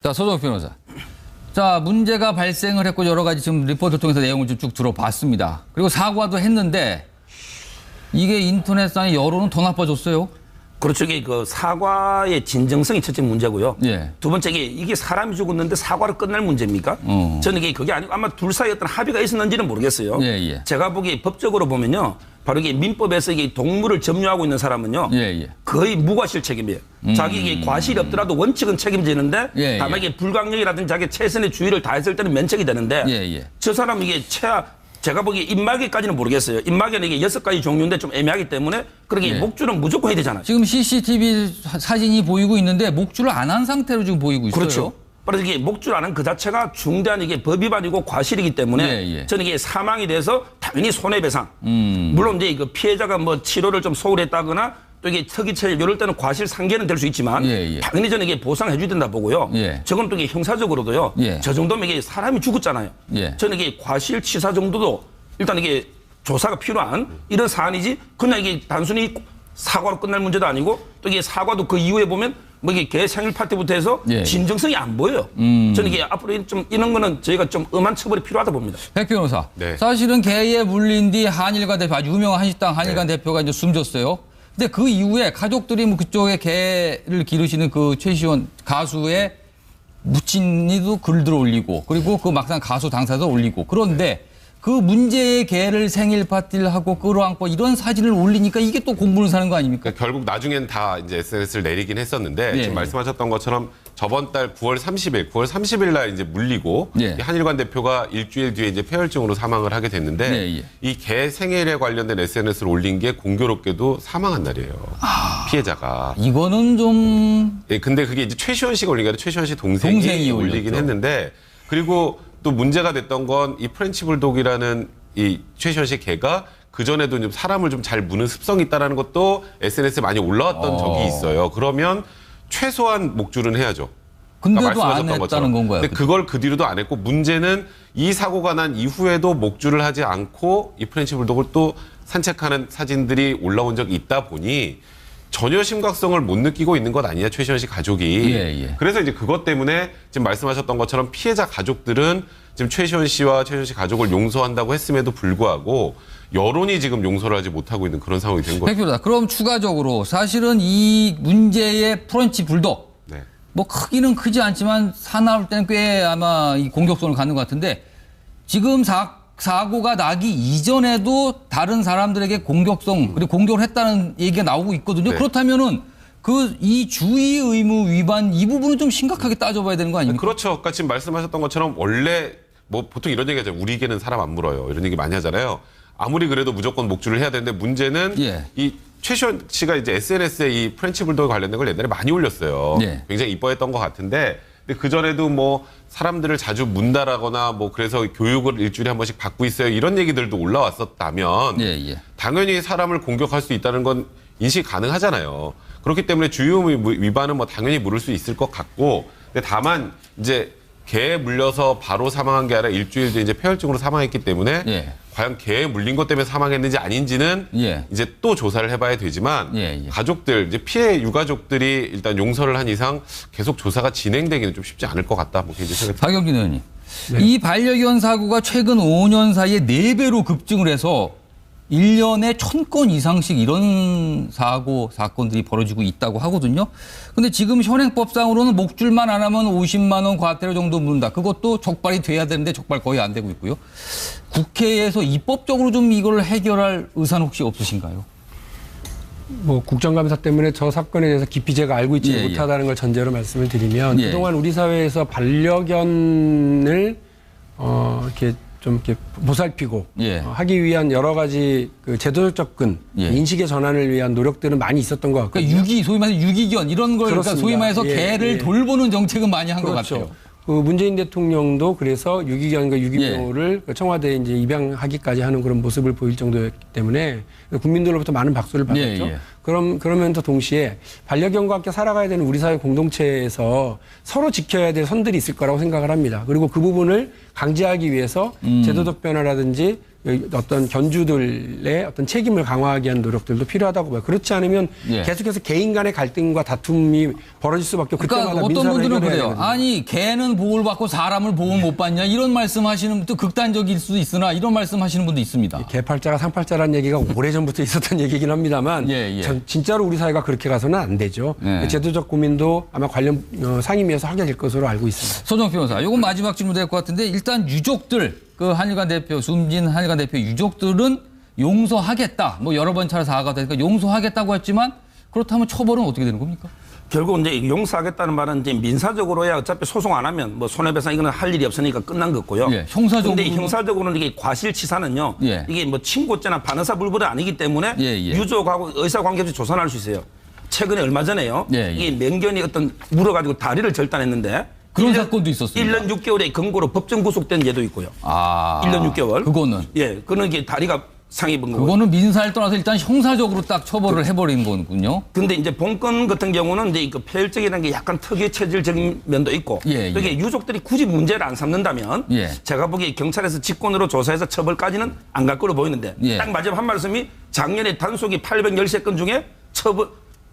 자, 서정욱 변호사. 자, 문제가 발생을 했고 여러 가지 지금 리포트를 통해서 내용을 좀 쭉 들어봤습니다. 그리고 사과도 했는데 이게 인터넷상의 여론은 더 나빠졌어요. 그렇죠. 이게 그 사과의 진정성이 첫째 문제고요. 예. 두 번째 이게 사람이 죽었는데 사과로 끝날 문제입니까? 저는 이게 그게 아니고 아마 둘 사이 어떤 합의가 있었는지는 모르겠어요. 예, 예. 제가 보기에 법적으로 보면요. 바로 이게 민법에서 이게 동물을 점유하고 있는 사람은요. 예, 예. 거의 무과실 책임이에요. 자기 이게 과실이 없더라도 원칙은 책임지는데 예, 다만 예. 이게 불강력이라든지 자기 최선의 주의를 다했을 때는 면책이 되는데 예, 예. 저 사람 이게 제가 보기에 입마개까지는 모르겠어요. 입마개는 이게 6가지 종류인데 좀 애매하기 때문에 그러게 예. 목줄은 무조건 해야 되잖아요. 지금 CCTV 사진이 보이고 있는데 목줄을 안 한 상태로 지금 보이고 있어요. 그렇죠. 그래서 이게 목줄 안 한 그 자체가 중대한 이게 법 위반이고 과실이기 때문에 예, 예. 저는 이게 사망이 돼서 당연히 손해배상. 물론 이제 그 피해자가 뭐 치료를 좀 소홀했다거나 또 이게 특이체질 이럴 때는 과실 상계는 될 수 있지만 예, 예. 당연히 저는 이게 보상해 줘야 된다 보고요. 예. 저건 또 이게 형사적으로도요. 예. 저 정도면 이게 사람이 죽었잖아요. 예. 저는 이게 과실치사 정도도 일단 이게 조사가 필요한 이런 사안이지 그냥 이게 단순히 사과로 끝날 문제도 아니고 또 이게 사과도 그 이후에 보면 뭐 이게 개 생일 파티부터 해서 예. 진정성이 안 보여요. 저는 이게 앞으로 좀 이런 거는 저희가 좀 엄한 처벌이 필요하다 봅니다. 백 변호사. 네. 사실은 개에 물린 뒤 한일관 대표, 아주 유명한 한식당 한일관 대표가 이제 숨졌어요. 근데 그 이후에 가족들이 뭐 그쪽에 개를 기르시는 그 최시원 가수의 무친이도 글들 올리고 그리고 그 막상 가수 당사자도 올리고 그런데 그 문제의 개를 생일 파티를 하고 끌어안고 이런 사진을 올리니까 이게 또 공분을 사는 거 아닙니까? 그러니까 결국 나중엔 다 이제 SNS를 내리긴 했었는데 예, 지금 예. 말씀하셨던 것처럼 저번 달 9월 30일 날 이제 물리고 예. 이 한일관 대표가 일주일 뒤에 이제 폐혈증으로 사망을 하게 됐는데 예, 예. 이 개 생일에 관련된 SNS를 올린 게 공교롭게도 사망한 날이에요. 피해자가. 이거는 좀 예, 근데 그게 이제 최시원 씨가 올린 게 아니라 최시원 씨 동생이 동생이 올리긴 올렸죠. 했는데 그리고 또 문제가 됐던 건 이 프렌치 불독이라는 이 최시원 씨 개가 그전에도 좀 사람을 좀 잘 무는 습성이 있다는 것도 SNS에 많이 올라왔던 적이 있어요. 그러면 최소한 목줄은 해야죠. 근데도 아까 안 말씀하셨던 했다는 것처럼. 건가요? 근데 그걸 그 뒤로도 안 했고 문제는 이 사고가 난 이후에도 목줄을 하지 않고 이 프렌치 불독을 또 산책하는 사진들이 올라온 적이 있다 보니 전혀 심각성을 못 느끼고 있는 것 아니냐 최시원 씨 가족이. 예, 예. 그래서 이제 그것 때문에 지금 말씀하셨던 것처럼 피해자 가족들은 지금 최시원 씨와 최시원 씨 가족을 용서한다고 했음에도 불구하고 여론이 지금 용서를 하지 못하고 있는 그런 상황이 된 거죠. 백 변호사. 그럼 추가적으로 사실은 이 문제의 프렌치 불독 네. 뭐 크기는 크지 않지만 사나울 때는 꽤 아마 이 공격성을 갖는 것 같은데 지금 사고가 나기 이전에도 다른 사람들에게 공격성 그리고 공격을 했다는 얘기가 나오고 있거든요. 네. 그렇다면은 이 주의 의무 위반 이 부분은 좀 심각하게 따져봐야 되는 거 아닙니까? 그렇죠. 그러니까 지금 말씀하셨던 것처럼 원래 뭐 보통 이런 얘기 하잖아요. 우리 개는 사람 안 물어요. 이런 얘기 많이 하잖아요. 아무리 그래도 무조건 목줄을 해야 되는데 문제는 예. 이 최시원 씨가 이제 SNS에 이 프렌치 불독에 관련된 걸 옛날에 많이 올렸어요. 예. 굉장히 이뻐했던 것 같은데 근데 그전에도 뭐 사람들을 자주 문다라거나 뭐 그래서 교육을 일주일에 한 번씩 받고 있어요. 이런 얘기들도 올라왔었다면 예, 예. 당연히 사람을 공격할 수 있다는 건 인식이 가능하잖아요. 그렇기 때문에 주의의무 위반은 뭐 당연히 물을 수 있을 것 같고 근데 다만 이제 개에 물려서 바로 사망한 게 아니라 일주일 뒤에 이제 폐혈증으로 사망했기 때문에 예. 과연 개에 물린 것 때문에 사망했는지 아닌지는 예. 이제 또 조사를 해봐야 되지만 예, 예. 가족들 이제 피해 유가족들이 일단 용서를 한 이상 계속 조사가 진행되기는 좀 쉽지 않을 것 같다. 뭐 개인적인 생각이 박영진 의원님. 이 반려견 사고가 최근 5년 사이에 4배로 급증을 해서 1년에 1000건 이상씩 이런 사건들이 벌어지고 있다고 하거든요. 근데 지금 현행법상으로는 목줄만 안 하면 50만 원 과태료 정도 물는다. 그것도 적발이 돼야 되는데 적발 거의 안 되고 있고요. 국회에서 입법적으로 좀 이걸 해결할 의사는 혹시 없으신가요? 뭐 국정감사 때문에 저 사건에 대해서 깊이 제가 알고 있지 예, 못하다는 걸 전제로 말씀을 드리면 예. 그동안 우리 사회에서 반려견을 이렇게 좀 이렇게 보살피고 예. 하기 위한 여러 가지 그 제도적 접근, 예. 인식의 전환을 위한 노력들은 많이 있었던 것 같거든요. 그러니까 소위 말해서 유기견 이런 걸 그러니까 그렇습니다. 소위 말해서 예, 개를 예. 돌보는 정책은 많이 한 것 그렇죠. 같아요. 그 문재인 대통령도 그래서 유기견과 유기묘를 청와대에 이제 입양하기까지 하는 그런 모습을 보일 정도였기 때문에 국민들로부터 많은 박수를 받았죠. 예, 예. 그러면서 동시에 반려견과 함께 살아가야 되는 우리 사회 공동체에서 서로 지켜야 될 선들이 있을 거라고 생각을 합니다. 그리고 그 부분을 강제하기 위해서 제도적 변화라든지 어떤 견주들의 어떤 책임을 강화하기 위한 노력들도 필요하다고 봐요. 그렇지 않으면 예. 계속해서 개인 간의 갈등과 다툼이 벌어질 수밖에 없기 그러니까 때문에 어떤 분들은 그래요. 아니 개는 복을 받고 사람을 보호 못 받냐 이런 말씀하시는 분도 극단적일 수도 있으나 이런 말씀하시는 분도 있습니다. 개팔자가 상팔자라는 얘기가 오래전부터 있었던 얘기긴 합니다만 예. 진짜로 우리 사회가 그렇게 가서는 안 되죠. 예. 제도적 고민도 아마 관련 상임위에서 하게 될 것으로 알고 있습니다. 소정 변호사, 이건 마지막 질문 될 것 같은데 일단 유족들 그 한일관 대표 숨진 한일관 대표 유족들은 용서하겠다. 뭐 여러 번 차례 사과가 되니까 용서하겠다고 했지만 그렇다면 처벌은 어떻게 되는 겁니까? 결국 이제 용서하겠다는 말은 이제 민사적으로야 어차피 소송 안 하면 뭐 손해배상 이거는 할 일이 없으니까 끝난 거고요. 예, 형사적으로. 근데 형사적으로는 이게 과실치사는요. 예. 이게 뭐 친고죄나 반의사 불벌이 아니기 때문에 예. 유족하고 의사 관계없이 조사할 수 있어요. 최근에 얼마 전에요. 예. 이게 맹견이 어떤 물어가지고 다리를 절단했는데 그런 사건도 있었습니다. 1년 6개월의 검거로 법정 구속된 예도 있고요. 1년 6개월. 그거는. 예, 그거는 이게 다리가 상해 본 거고. 그거는 민사를 떠나서 일단 형사적으로 딱 처벌을 해버리는 거군요. 근데 이제 본건 같은 경우는 이제 그 폐혈증이라는 게 약간 특유 체질적인 면도 있고. 예. 이게 유족들이 굳이 문제를 안 삼는다면. 예. 제가 보기에 경찰에서 직권으로 조사해서 처벌까지는 안 갈 거로 보이는데. 예. 딱 마지막 한 말씀이 작년에 단속이 813건 중에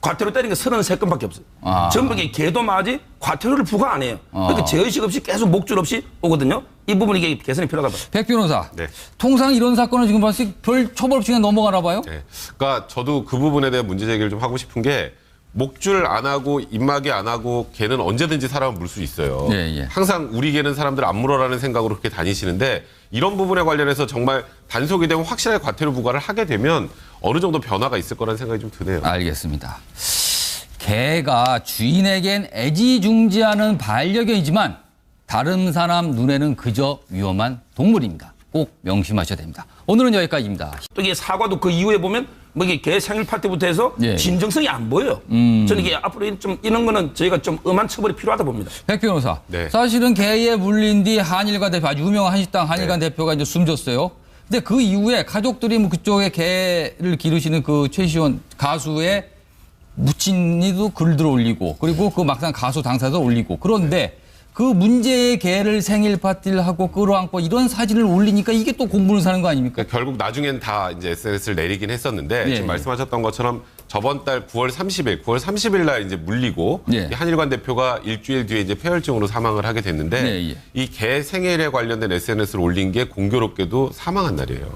과태료 때린 게 33건밖에 없어요. 전부 이게 개도 맞이 과태료를 부과 안 해요. 그러니까 죄의식 없이 계속 목줄 없이 오거든요. 이 부분 이게 개선이 필요하다 봐요. 백 변호사. 네. 통상 이런 사건은 지금 봤을 때 별 처벌 없이 그냥 넘어가나 봐요? 네. 그러니까 저도 그 부분에 대한 문제 제기를 좀 하고 싶은 게 목줄 안 하고 입마개 안 하고 개는 언제든지 사람을 물 수 있어요. 예. 항상 우리 개는 사람들 안 물어라는 생각으로 그렇게 다니시는데 이런 부분에 관련해서 정말 단속이 되면 확실하게 과태료 부과를 하게 되면 어느 정도 변화가 있을 거라는 생각이 좀 드네요. 알겠습니다. 개가 주인에겐 애지중지하는 반려견이지만 다른 사람 눈에는 그저 위험한 동물입니다. 꼭 명심하셔야 됩니다. 오늘은 여기까지입니다. 또 이게 사과도 그 이후에 보면 뭐 이게 개 생일 파티부터 해서 예. 진정성이 안 보여요. 저는 이게 앞으로 좀 이런 거는 저희가 좀 엄한 처벌이 필요하다 봅니다. 백 변호사. 네. 사실은 개에 물린 뒤 한일관 대표, 아주 유명한 한식당 한일관 대표가 이제 숨졌어요. 근데 그 이후에 가족들이 뭐 그쪽에 개를 기르시는 그 최시원 가수의 무친이도 글들 올리고 그리고 그 막상 가수 당사자도 올리고 그런데 그 문제의 개를 생일 파티를 하고 끌어안고 이런 사진을 올리니까 이게 또 공분을 사는 거 아닙니까? 그러니까 결국 나중엔 다 이제 SNS를 내리긴 했었는데 예. 지금 말씀하셨던 것처럼 저번 달 9월 30일 날 이제 물리고 예. 이 한일관 대표가 일주일 뒤에 이제 폐혈증으로 사망을 하게 됐는데 예. 이 개 생일에 관련된 SNS를 올린 게 공교롭게도 사망한 날이에요.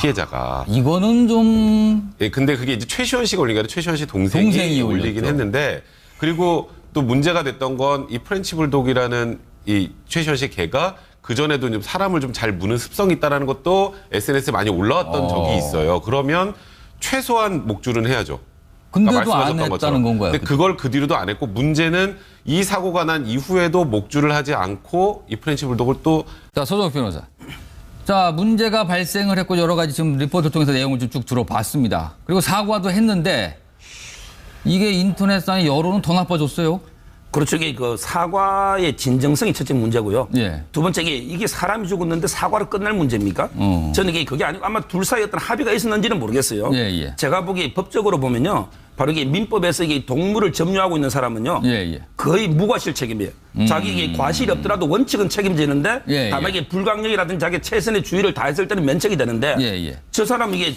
피해자가. 이거는 좀 예, 근데 그게 이제 최시원 씨가 올린 게 아니라 최시원 씨 동생이 동생이 올리긴 올렸죠. 했는데 그리고 또 문제가 됐던 건 이 프렌치 불독이라는 이 최시원 씨 개가 그전에도 좀 사람을 좀 잘 무는 습성이 있다는 것도 SNS에 많이 올라왔던 적이 있어요. 그러면 최소한 목줄은 해야죠. 근데도 아까 안 말씀하셨던 했다는 것처럼. 건 거예요. 근데 그걸 그 뒤로도 안 했고 문제는 이 사고가 난 이후에도 목줄을 하지 않고 이 프렌치 불독을 또 자, 서정욱 변호사. 자, 문제가 발생을 했고 여러 가지 지금 리포트 통해서 내용을 좀 쭉 들어봤습니다. 그리고 사과도 했는데 이게 인터넷상의 여론은 더 나빠졌어요. 그렇죠. 이게 그 사과의 진정성이 첫째 문제고요. 예. 두 번째 이게 사람이 죽었는데 사과로 끝날 문제입니까? 저는 이게 그게 아니고 아마 둘 사이 어떤 합의가 있었는지는 모르겠어요. 예. 제가 보기에 법적으로 보면요. 바로 이게 민법에서 이게 동물을 점유하고 있는 사람은요. 예. 거의 무과실 책임이에요. 자기 이게 과실이 없더라도 원칙은 책임지는데 예. 다만 이게 불강력이라든지 자기 최선의 주의를 다했을 때는 면책이 되는데 예. 저 사람은 이게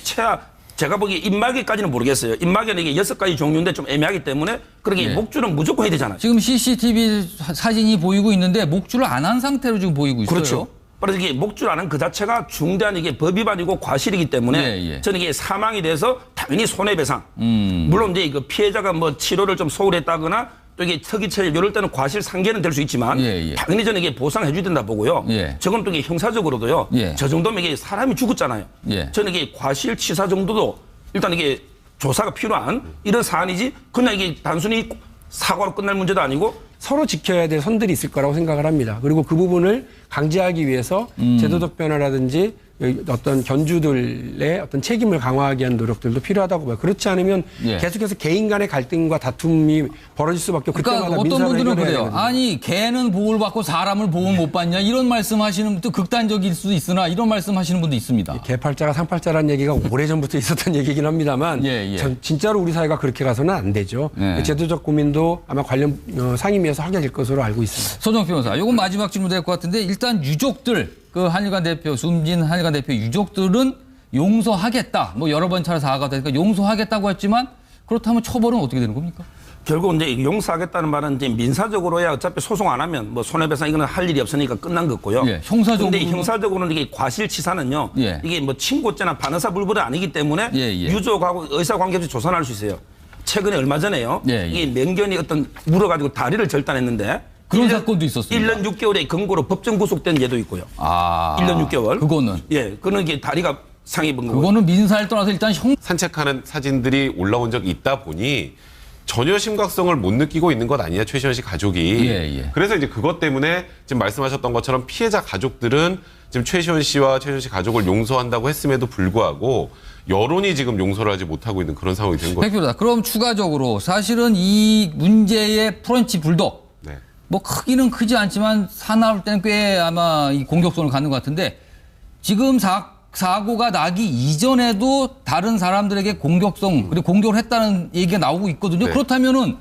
제가 보기에 입마개까지는 모르겠어요. 입마개는 이게 6가지 종류인데 좀 애매하기 때문에 그렇게 예. 목줄은 무조건 해야 되잖아요. 지금 CCTV 사진이 보이고 있는데 목줄을 안 한 상태로 지금 보이고 있어요. 그렇죠. 그래서 이게 목줄 안 한 그 자체가 중대한 이게 법 위반이고 과실이기 때문에 예. 저는 이게 사망이 돼서 당연히 손해배상. 물론 이제 그 피해자가 뭐 치료를 좀 소홀했다거나 또 이게 특이체질 이럴 때는 과실 상계는 될 수 있지만 예. 당연히 저는 이게 보상해 줘야 된다 보고요. 예. 저건 또 이게 형사적으로도요. 예. 저 정도면 이게 사람이 죽었잖아요. 예. 저는 이게 과실치사 정도도 일단 이게 조사가 필요한 이런 사안이지 그냥 이게 단순히 사과로 끝날 문제도 아니고 서로 지켜야 될 선들이 있을 거라고 생각을 합니다. 그리고 그 부분을 강제하기 위해서 제도적 변화라든지 어떤 견주들의 어떤 책임을 강화하기 위한 노력들도 필요하다고 봐요. 그렇지 않으면 예. 계속해서 개인 간의 갈등과 다툼이 벌어질 수밖에 없기 그러니까 때문에 어떤 분들은 그래요. 아니 개는 복을 받고 사람을 보호 못 받냐 이런 말씀하시는 분도 극단적일 수도 있으나 이런 말씀하시는 분도 있습니다. 개팔자가 상팔자라는 얘기가 오래전부터 있었던 얘기긴 합니다만 예. 진짜로 우리 사회가 그렇게 가서는 안 되죠. 예. 제도적 고민도 아마 관련 상임위에서 하게 될 것으로 알고 있습니다. 소정 변호사, 이건 마지막 질문 될 것 같은데 일단 유족들 그 한일관 대표, 숨진 한일관 대표 유족들은 용서하겠다. 뭐 여러 번 차례 사과가 되니까 용서하겠다고 했지만 그렇다면 처벌은 어떻게 되는 겁니까? 결국 이제 용서하겠다는 말은 이제 민사적으로야 어차피 소송 안 하면 뭐 손해배상 이거는 할 일이 없으니까 끝난 거고요. 예, 형사적으로. 근데 형사적으로는 이게 과실치사는요. 예. 이게 뭐 친고죄나 반의사 불벌이 아니기 때문에 예, 예. 유족하고 의사관계없이 조산할 수 있어요. 최근에 얼마 전에요. 예, 예. 이게 명견이 어떤 물어가지고 다리를 절단했는데 그런 사건도 있었습니다. 1년 6개월의 근고로 법정 구속된 예도 있고요. 아. 1년 6개월. 그거는. 예, 그거는 이게 다리가 상해 입은 거고. 그거는 민사를 떠나서 일단 산책하는 사진들이 올라온 적이 있다 보니 전혀 심각성을 못 느끼고 있는 것 아니냐, 최시현 씨 가족이. 예, 예. 그래서 이제 그것 때문에 지금 말씀하셨던 것처럼 피해자 가족들은 지금 최시현 씨와 최시현 씨 가족을 용서한다고 했음에도 불구하고 여론이 지금 용서를 하지 못하고 있는 그런 상황이 된 거죠. 백표다. 그럼 추가적으로 사실은 이 문제의 프렌치 불독 네. 뭐 크기는 크지 않지만 사나울 때는 꽤 아마 이 공격성을 갖는 것 같은데 지금 사고가 나기 이전에도 다른 사람들에게 공격성 그리고 공격을 했다는 얘기가 나오고 있거든요. 네. 그렇다면은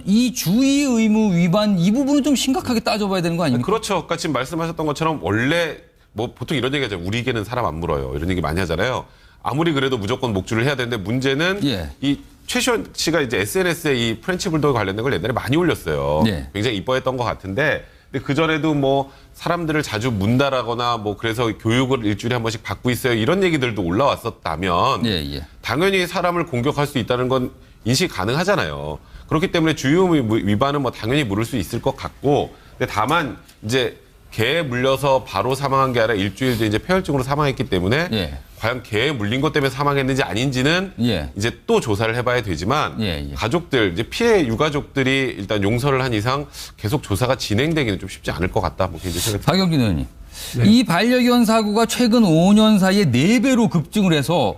이 주의 의무 위반 이 부분은 좀 심각하게 따져봐야 되는 거 아닙니까? 그렇죠. 아까 지금 말씀하셨던 것처럼 원래 뭐 보통 이런 얘기 하잖아요. 우리에게는 사람 안 물어요. 이런 얘기 많이 하잖아요. 아무리 그래도 무조건 목줄을 해야 되는데 문제는 예. 이 최시현 씨가 이제 SNS에 이 프렌치 불독 관련된 걸 옛날에 많이 올렸어요. 예. 굉장히 이뻐했던 것 같은데 근데 그전에도 뭐 사람들을 자주 문다라거나 뭐 그래서 교육을 일주일에 한 번씩 받고 있어요. 이런 얘기들도 올라왔었다면 예, 예. 당연히 사람을 공격할 수 있다는 건 인식 가능하잖아요. 그렇기 때문에 주의의무 위반은 뭐 당연히 물을 수 있을 것 같고 근데 다만 이제 개에 물려서 바로 사망한 게 아니라 일주일 뒤에 이제 폐혈증으로 사망했기 때문에 예. 과연 개에 물린 것 때문에 사망했는지 아닌지는 예. 이제 또 조사를 해봐야 되지만 예, 예. 가족들 이제 피해 유가족들이 일단 용서를 한 이상 계속 조사가 진행되기는 좀 쉽지 않을 것 같다. 뭐 개인적인 생각이 박영진 의원님. 네. 이 반려견 사고가 최근 5년 사이에 4배로 급증을 해서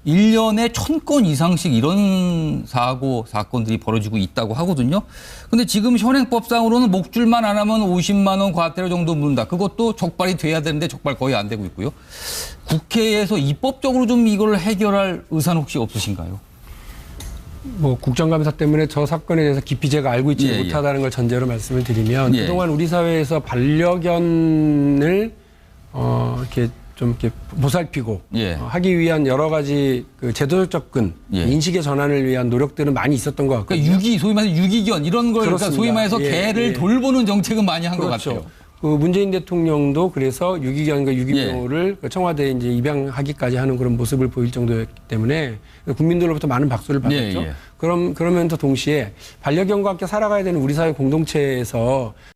1년에 1000건 이상씩 이런 사건들이 벌어지고 있다고 하거든요. 근데 지금 현행법상으로는 목줄만 안 하면 50만 원 과태료 정도 물는다. 그것도 적발이 돼야 되는데 적발 거의 안 되고 있고요. 국회에서 입법적으로 좀 이걸 해결할 의사는 혹시 없으신가요? 뭐 국정감사 때문에 저 사건에 대해서 깊이 제가 알고 있지 예, 못하다는 걸 전제로 말씀을 드리면 예. 그동안 우리 사회에서 반려견을 이렇게 좀 이렇게 보살피고 예. 하기 위한 여러 가지 그 제도적 접근, 예. 인식의 전환을 위한 노력들은 많이 있었던 것 같거든요. 그러니까 소위 말해서 유기견 이런 걸 그러니까 소위 말해서 예, 개를 예. 돌보는 정책은 많이 한 것 그렇죠. 같아요. 그 문재인 대통령도 그래서 유기견과 유기묘를 청와대에 이제 입양하기까지 하는 그런 모습을 보일 정도였기 때문에 국민들로부터 많은 박수를 받았죠. 예, 예. 그러면서 동시에 반려견과 함께 살아가야 되는 우리 사회 공동체에서